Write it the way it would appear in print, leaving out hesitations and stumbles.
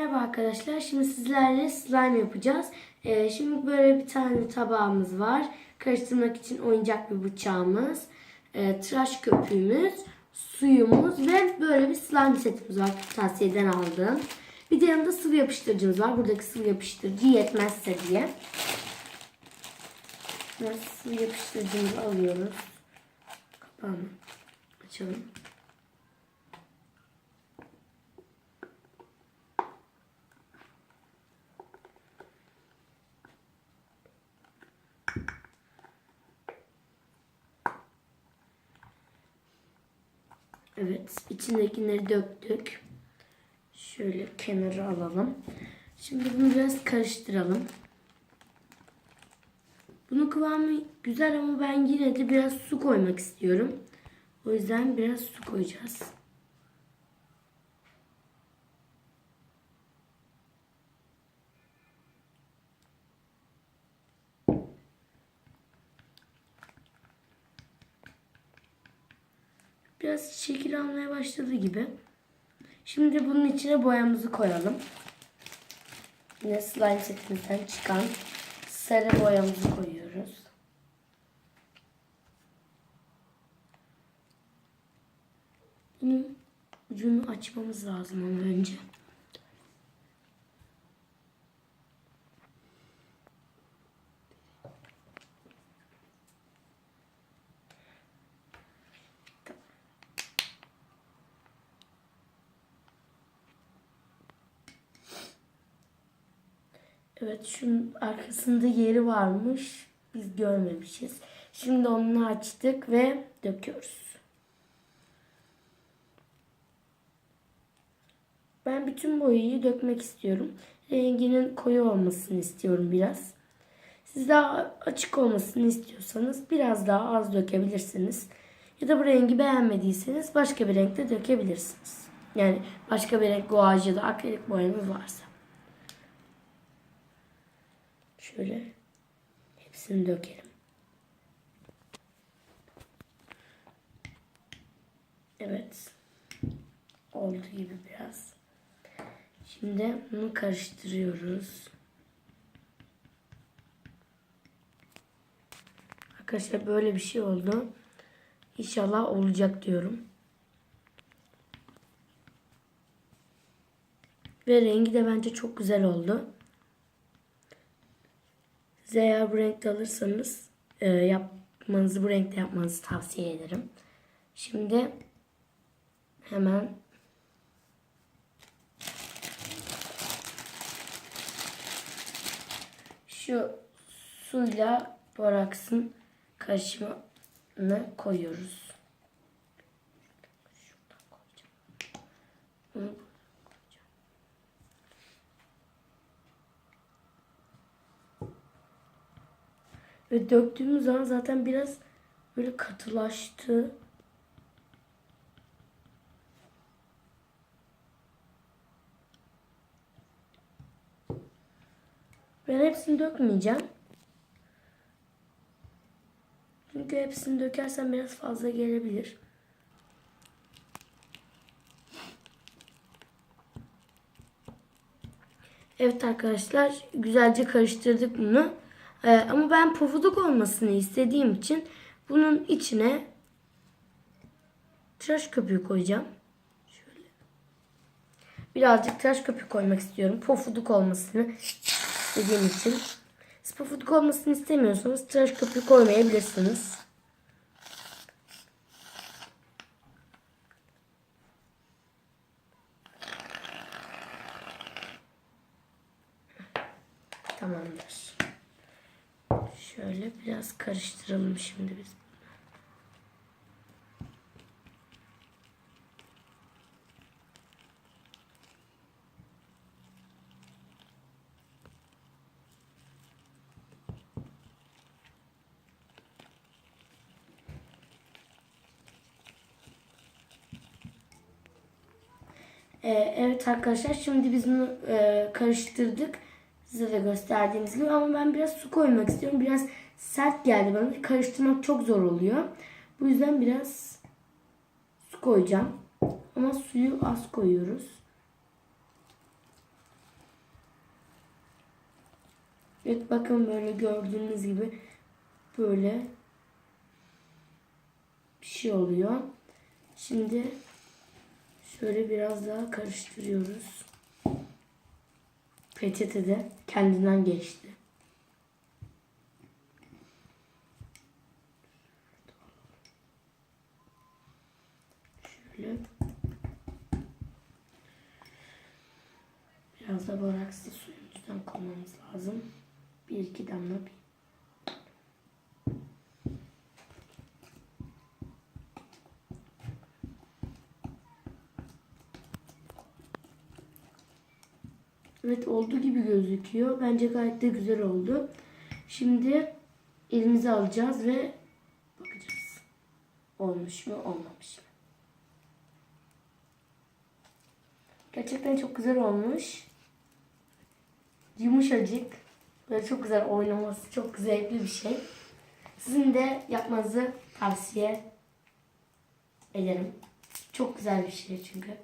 Merhaba arkadaşlar. Şimdi sizlerle slime yapacağız. Şimdi böyle bir tane tabağımız var. Karıştırmak için oyuncak bir bıçağımız, tıraş köpüğümüz, suyumuz ve böyle bir slime setimiz var. Tavsiyeden aldığım. Bir de yanında sıvı yapıştırıcımız var. Buradaki sıvı yapıştırıcı yetmezse diye. Biraz sıvı yapıştırıcımızı alıyoruz. Kapağını açalım. Evet, içindekileri döktük. Şöyle kenara alalım. Şimdi bunu biraz karıştıralım. Bunun kıvamı güzel ama ben yine de biraz su koymak istiyorum. O yüzden biraz su koyacağız. Biraz şekil almaya başladı gibi. Şimdi bunun içine boyamızı koyalım. Yine slime setimizden çıkan sarı boyamızı koyuyoruz. Bunun ucunu açmamız lazım ama önce. Evet, şunun arkasında yeri varmış. Biz görmemişiz. Şimdi onu açtık ve döküyoruz. Ben bütün boyayı dökmek istiyorum. Renginin koyu olmasını istiyorum biraz. Siz daha açık olmasını istiyorsanız biraz daha az dökebilirsiniz. Ya da bu rengi beğenmediyseniz başka bir renkte dökebilirsiniz. Yani başka bir renk guaj ya da akrilik boyanız varsa. Şöyle hepsini dökelim. Evet. Oldu gibi biraz. Şimdi bunu karıştırıyoruz. Arkadaşlar böyle bir şey oldu. İnşallah olacak diyorum. Ve rengi de bence çok güzel oldu. Size eğer bu renkte alırsanız bu renkte yapmanızı tavsiye ederim. Şimdi hemen şu suyla boraksın karışımını koyuyoruz. Şuradan koyacağım. Ve döktüğümüz zaman zaten biraz böyle katılaştı. Ben hepsini dökmeyeceğim. Çünkü hepsini dökersem biraz fazla gelebilir. Evet arkadaşlar, güzelce karıştırdık bunu. Ama ben pofuduk olmasını istediğim için bunun içine tıraş köpüğü koyacağım. Şöyle. Birazcık tıraş köpüğü koymak istiyorum. Pofuduk olmasını istediğim için. Siz pofuduk olmasını istemiyorsanız tıraş köpüğü koymayabilirsiniz. Tamamdır. Şöyle biraz karıştıralım şimdi biz. Evet arkadaşlar, şimdi biz bunu karıştırdık. Size de gösterdiğimiz gibi, ama ben biraz su koymak istiyorum. Biraz sert geldi bana. Karıştırmak çok zor oluyor. Bu yüzden biraz su koyacağım. Ama suyu az koyuyoruz. Evet, bakın böyle gördüğünüz gibi böyle bir şey oluyor. Şimdi şöyle biraz daha karıştırıyoruz. Peçete de kendinden geçti. Şöyle. Biraz da borakslı suyumuzdan koymamız lazım. 1-2 damla bir. Evet, olduğu gibi gözüküyor. Bence gayet de güzel oldu. Şimdi elimize alacağız ve bakacağız. Olmuş mu, olmamış mı? Gerçekten çok güzel olmuş. Yumuşacık. Böyle çok güzel oynaması, çok zevkli bir şey. Sizin de yapmanızı tavsiye ederim. Çok güzel bir şey çünkü.